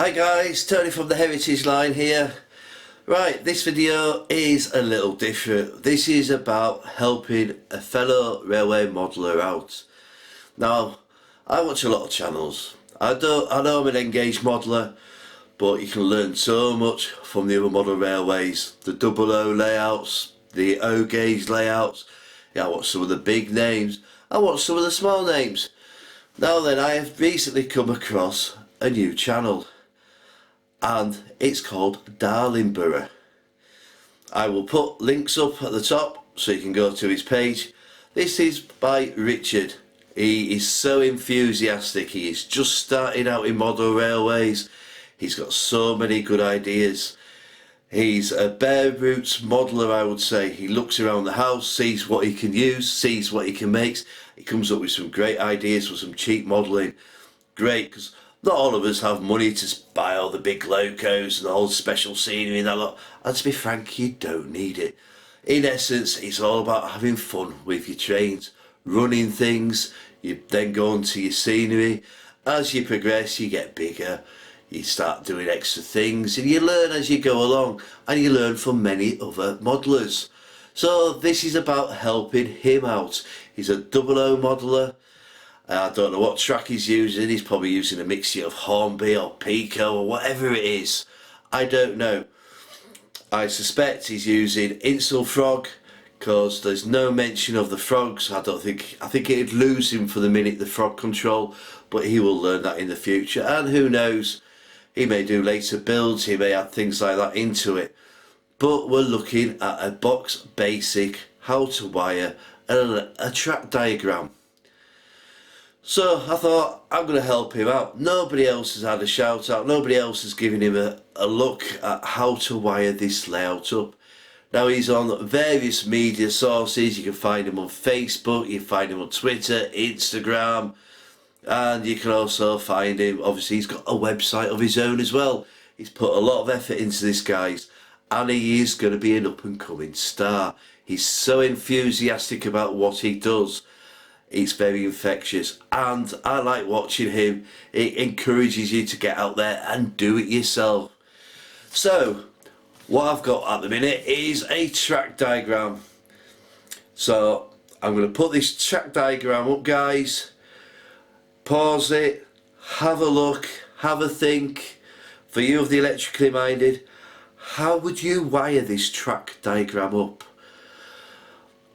Hi guys, Tony from the Heritage Line here. Right, this video is a little different. This is about helping a fellow railway modeller out. Now, I watch a lot of channels. I know I'm an engaged modeller, but you can learn so much from the other model railways. The double O layouts, the O gauge layouts. Yeah, I watch some of the big names. I watch some of the small names. Now then, I have recently come across a new channel, and it's called Darlingbough. I will put links up at the top so you can go to his page. This is by Richard. He is so enthusiastic. He is just starting out in model railways. He's got so many good ideas. He's a bare roots modeller, I would say. He looks around the house, sees what he can use, sees what he can make. He comes up with some great ideas for some cheap modelling. Great, because not all of us have money to buy all the big locos and all the special scenery and that lot. And to be frank, you don't need it. In essence, it's all about having fun with your trains, running things. You then go on to your scenery. As you progress, you get bigger. You start doing extra things and you learn as you go along, and you learn from many other modellers. So this is about helping him out. He's a double O modeller. I don't know what track he's using. He's probably using a mixture of Hornby or Pico or whatever it is. I don't know. I suspect he's using Insel Frog, because there's no mention of the frogs. I think it'd lose him for the minute, the frog control, but he will learn that in the future, and who knows, he may do later builds, he may add things like that into it. But we're looking at a box basic how to wire a track diagram. So I thought, I'm going to help him out. Nobody else has had a shout out, nobody else has given him a look at how to wire this layout up. Now, he's on various media sources. You can find him on Facebook, you can find him on Twitter, Instagram, and you can also find him, obviously he's got a website of his own as well. He's put a lot of effort into this, guys, and he is going to be an up and coming star. He's so enthusiastic about what he does. It's very infectious, and I like watching him. It encourages you to get out there and do it yourself. So what I've got at the minute is a track diagram. So I'm going to put this track diagram up, guys. Pause it, have a look, have a think. For you of the electrically minded, how would you wire this track diagram up?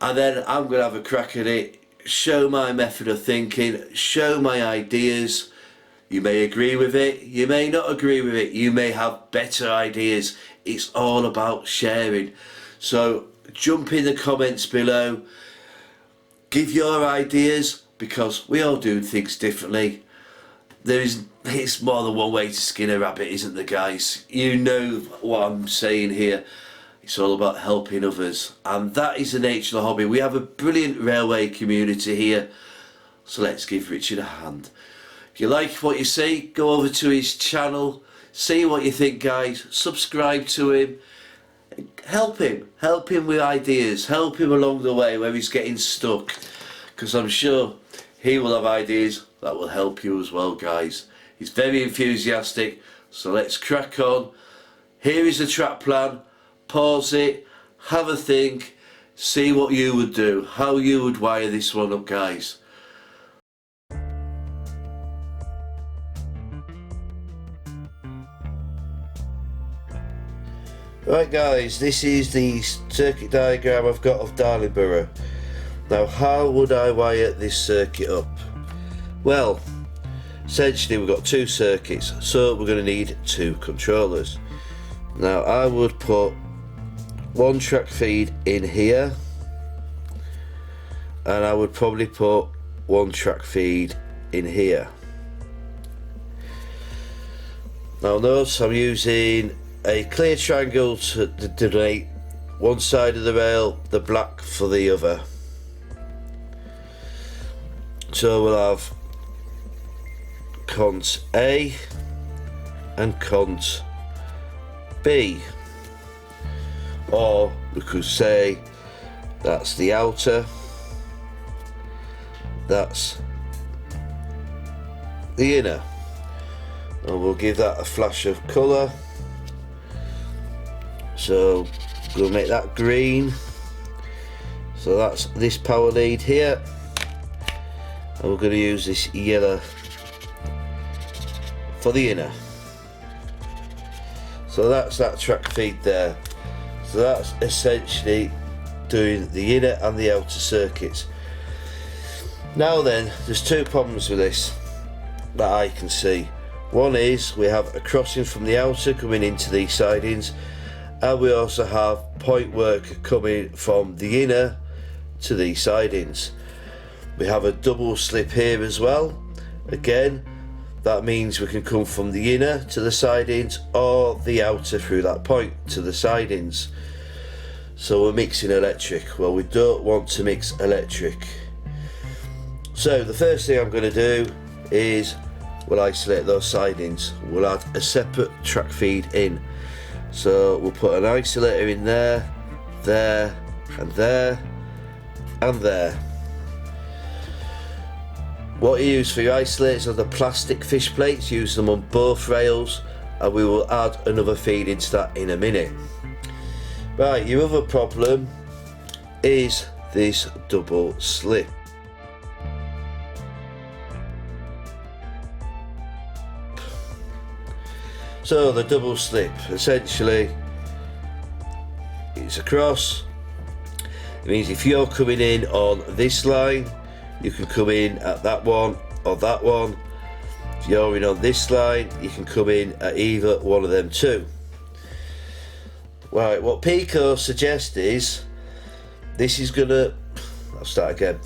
And then I'm going to have a crack at it, show my method of thinking, show my ideas. You may agree with it, you may not agree with it, you may have better ideas. It's all about sharing. So jump in the comments below, give your ideas, because we all do things differently. It's more than one way to skin a rabbit, isn't there, guys? You know what I'm saying here. It's all about helping others, and that is the nature of the hobby. We have a brilliant railway community here, so let's give Richard a hand. If you like what you see, go over to his channel, see what you think, guys, subscribe to him, help him with ideas, help him along the way where he's getting stuck, because I'm sure he will have ideas that will help you as well, guys. He's very enthusiastic, so let's crack on. Here is the track plan. Pause it, have a think, see what you would do, how you would wire this one up, guys. Right, guys, this is the circuit diagram I've got of Darlingbrough. Now, how would I wire this circuit up? Well, essentially we've got two circuits, so we're going to need two controllers. Now, I would put one track feed in here, and I would probably put one track feed in here. Now notice I'm using a clear triangle to denote one side of the rail, the black for the other. So we'll have cont A and cont B, or we could say that's the outer, that's the inner. and we'll give that a flash of colour. So we'll make that green. So that's this power lead here, and we're going to use this yellow for the inner. So that's that track feed there. So that's essentially doing the inner and the outer circuits. Now then, there's two problems with this that I can see. One is we have a crossing from the outer coming into these sidings, and we also have point work coming from the inner to these sidings. We have a double slip here as well. Again, that means we can come from the inner to the sidings or the outer through that point to the sidings. So we're mixing electric. Well, we don't want to mix electric. So the first thing I'm going to do is we'll isolate those sidings. We'll add a separate track feed in. So we'll put an isolator in there, there, and there, and there. What you use for your isolators are the plastic fish plates. Use them on both rails, and we will add another feed into that in a minute. Right, your other problem is this double slip. So the double slip, essentially, it's across. It means if you're coming in on this line, you can come in at that one or that one. If you're in on this line, you can come in at either one of them two. Right, what Pico suggests is, I'll start again.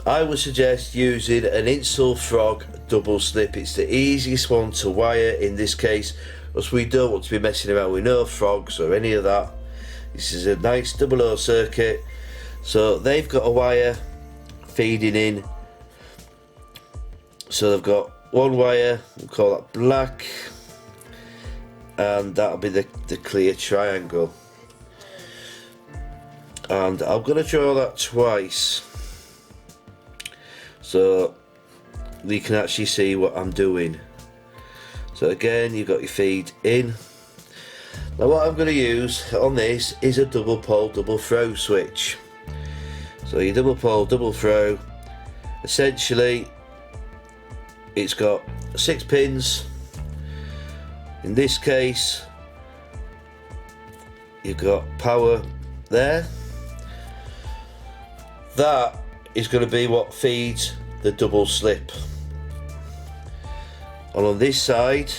I would suggest using an Insel Frog double slip. It's the easiest one to wire in this case, because we don't want to be messing around with no frogs or any of that. This is a nice 00 circuit. So they've got a wire feeding in. So they've got one wire, we'll call that black, and that'll be the clear triangle. And I'm going to draw that twice, so you can actually see what I'm doing. So again, you've got your feed in. Now what I'm going to use on this is a double pole double throw switch. So your double pole double throw, essentially it's got 6 pins. In this case you've got power there. That is going to be what feeds the double slip. And on this side,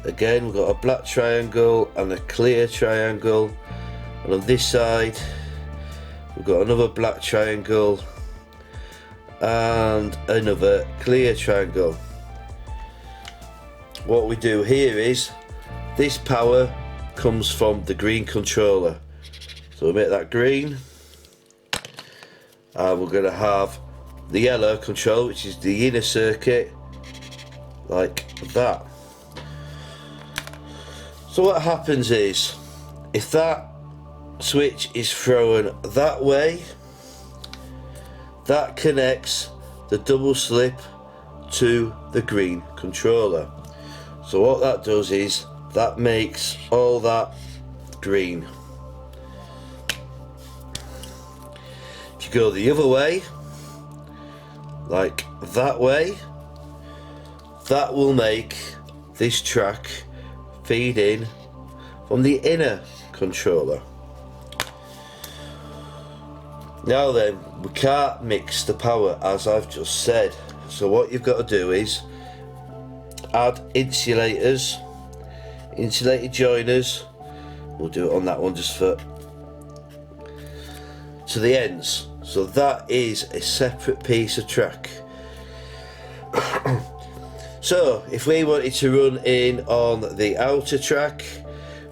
again, we've got a black triangle and a clear triangle. And on this side, we've got another black triangle and another clear triangle. What we do here is, this power comes from the green controller. So we'll make that green. And we're going to have the yellow control, which is the inner circuit, like that. So what happens is, if that switch is thrown that way, that connects the double slip to the green controller. So what that does is, that makes all that green. If you go the other way, like that way, that will make this track feed in from the inner controller. Now then, we can't mix the power as I've just said. So what you've got to do is add insulators, insulated joiners. We'll do it on that one just for to the ends. So that is a separate piece of track. So if we wanted to run in on the outer track,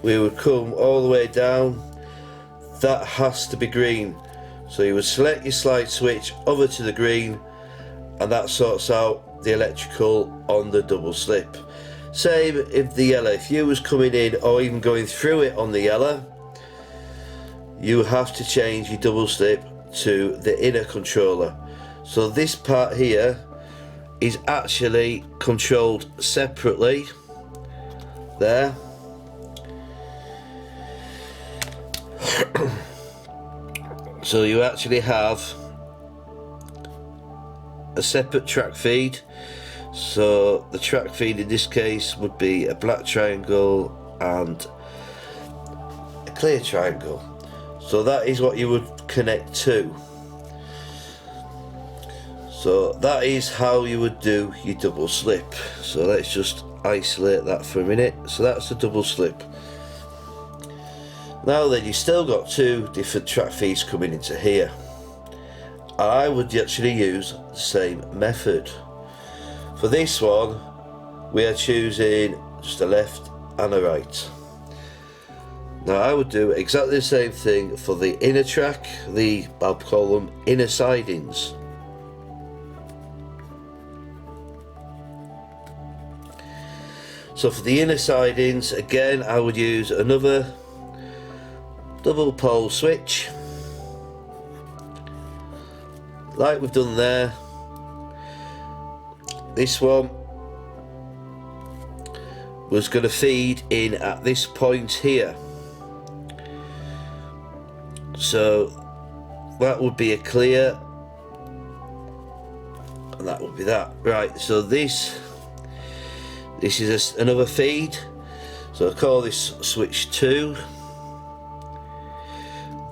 we would come all the way down. That has to be green. So you would select your slide switch over to the green, and that sorts out the electrical on the double slip. Same if the yellow, if you was coming in or even going through it on the yellow, you have to change your double slip to the inner controller. So this part here is actually controlled separately there. So you actually have a separate track feed. So the track feed in this case would be a black triangle and a clear triangle. So that is what you would connect to. So that is how you would do your double slip. So let's just isolate that for a minute. So that's a double slip. Now then, you've still got two different track feeds coming into here. I would actually use the same method. For this one, we are choosing just a left and a right. Now I would do exactly the same thing for the inner track, I'll call them inner sidings. So for the inner sidings, again, I would use another double pole switch, like we've done there. This one was going to feed in at this point here. So that would be a clear, and that would be that. Right, so this is another feed. So I call this switch 2.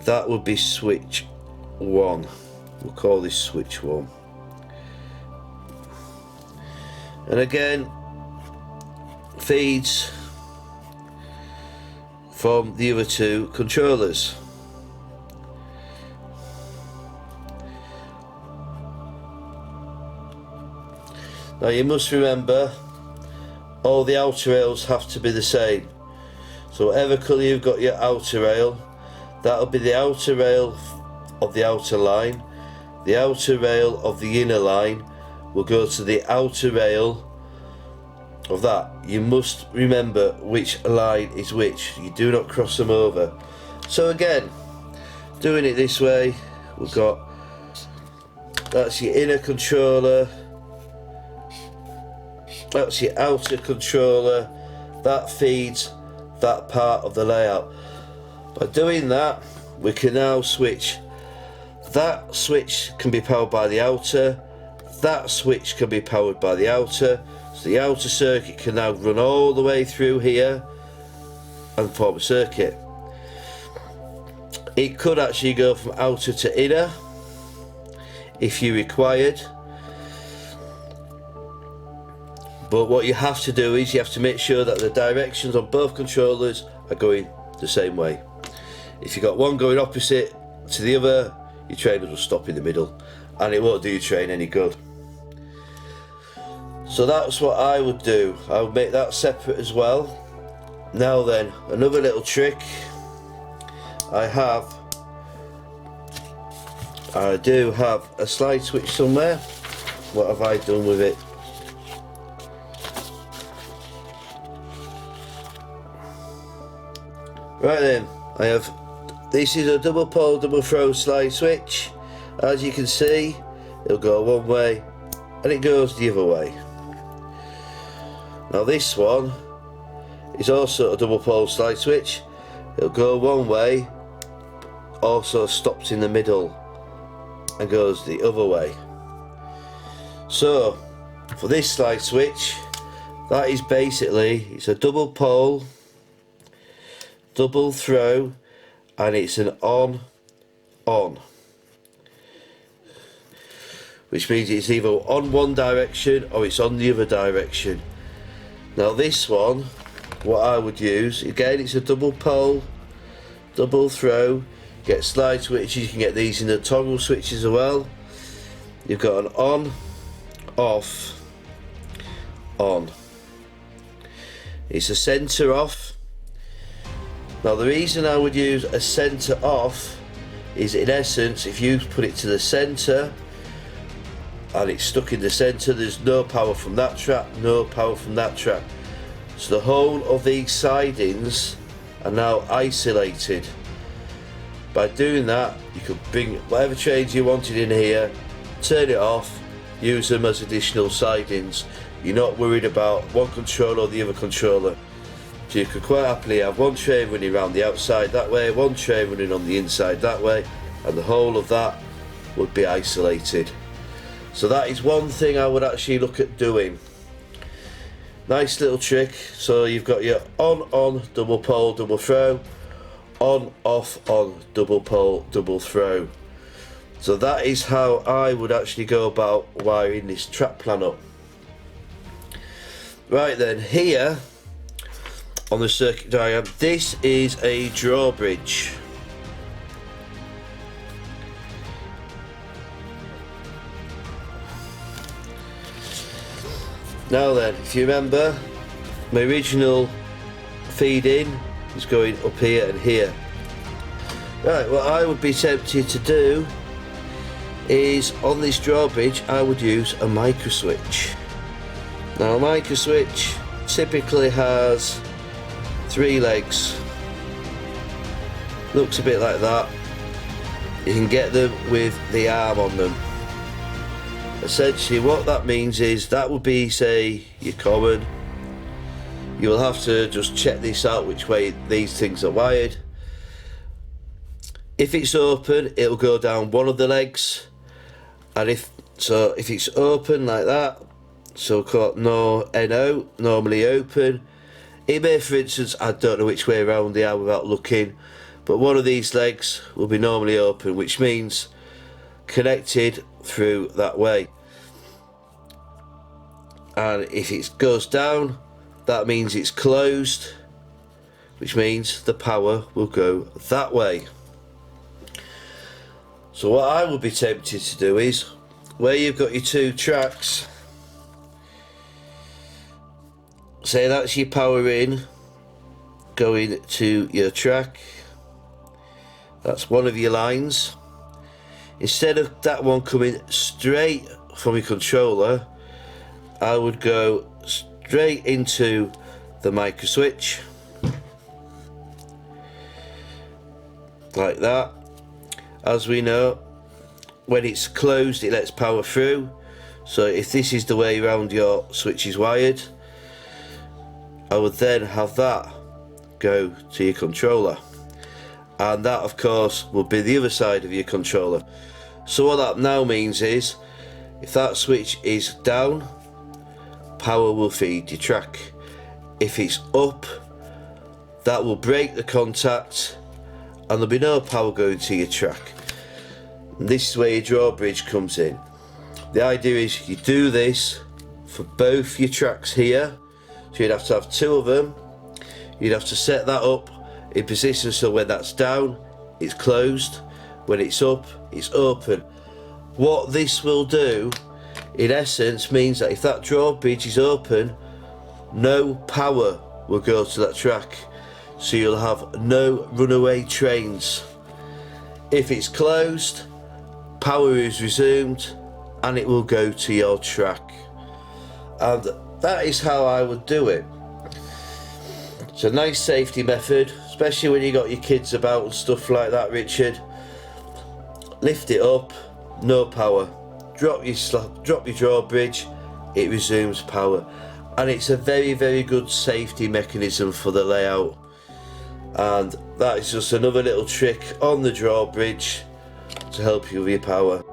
That would be switch 1. We'll call this switch 1. And again, feeds from the other two controllers. Now you must remember, all the outer rails have to be the same. So whatever colour you've got your outer rail, that'll be the outer rail of the outer line. The outer rail of the inner line will go to the outer rail of that. You must remember which line is which. You do not cross them over. So again, doing it this way, we've got, that's your inner controller, that's your outer controller, that feeds that part of the layout. By doing that, we can now switch. That switch can be powered by the outer, that switch can be powered by the outer, so the outer circuit can now run all the way through here and form a circuit. It could actually go from outer to inner if you required, but what you have to do is you have to make sure that the directions on both controllers are going the same way. If you've got one going opposite to the other, your trainers will stop in the middle and it won't do your train any good. So that's what I would do. I would make that separate as well. Now then, another little trick I do have a slide switch somewhere. What have I done with it? Right then, I have, this is a double pole, double throw slide switch. As you can see, it'll go one way and it goes the other way. Now this one is also a double pole slide switch. It'll go one way, also stops in the middle and goes the other way. So for this slide switch, that is basically, it's a double pole, double throw, and it's an on, which means it's either on one direction or it's on the other direction. Now this one, what I would use, again it's a double pole, double throw, get slide switches, you can get these in the toggle switches as well. You've got an on, off, on. It's a centre off. Now the reason I would use a centre off is, in essence, if you put it to the centre and it's stuck in the centre, there's no power from that track, no power from that track. So the whole of these sidings are now isolated. By doing that, you could bring whatever trains you wanted in here, turn it off, use them as additional sidings. You're not worried about one controller or the other controller. So you could quite happily have one tray running around the outside that way, one tray running on the inside that way, and the whole of that would be isolated. So that is one thing I would actually look at doing. Nice little trick. So you've got your on, double pole, double throw, on, off, on, double pole, double throw. So that is how I would actually go about wiring this track plan up. Right then, here on the circuit diagram, this is a drawbridge. Now then, if you remember, my original feed in is going up here and here. Right, what I would be tempted to do is, on this drawbridge, I would use a micro switch. Now a micro switch typically has 3 legs. Looks a bit like that. You can get them with the arm on them. Essentially what that means is that would be, say, your common. You'll have to just check this out, which way these things are wired. If it's open, it'll go down one of the legs, and if it's open like that, so called NO, normally open, it may, for instance, I don't know which way around they are without looking, but one of these legs will be normally open, which means connected through that way. And if it goes down, that means it's closed, which means the power will go that way. So what I would be tempted to do is, where you've got your 2 tracks, say that's your power in going to your track, that's one of your lines. Instead of that one coming straight from your controller, I would go straight into the micro switch, like that. As we know, when it's closed it lets power through, so if this is the way around your switch is wired, I would then have that go to your controller, and that of course will be the other side of your controller. So what that now means is, if that switch is down, power will feed your track. If it's up, that will break the contact and there'll be no power going to your track. And this is where your drawbridge comes in. The idea is you do this for both your tracks here, so you'd have to have 2 of them. You'd have to set that up in position so when that's down, it's closed, when it's up, it's open. What this will do, in essence, means that if that drawbridge is open, no power will go to that track, so you'll have no runaway trains. If it's closed, power is resumed and it will go to your track. And that is how I would do it. It's a nice safety method, especially when you got your kids about and stuff like that, Richard. Lift it up, no power. Drop your drawbridge, it resumes power. And it's a very, very good safety mechanism for the layout. And that is just another little trick on the drawbridge to help you with your power.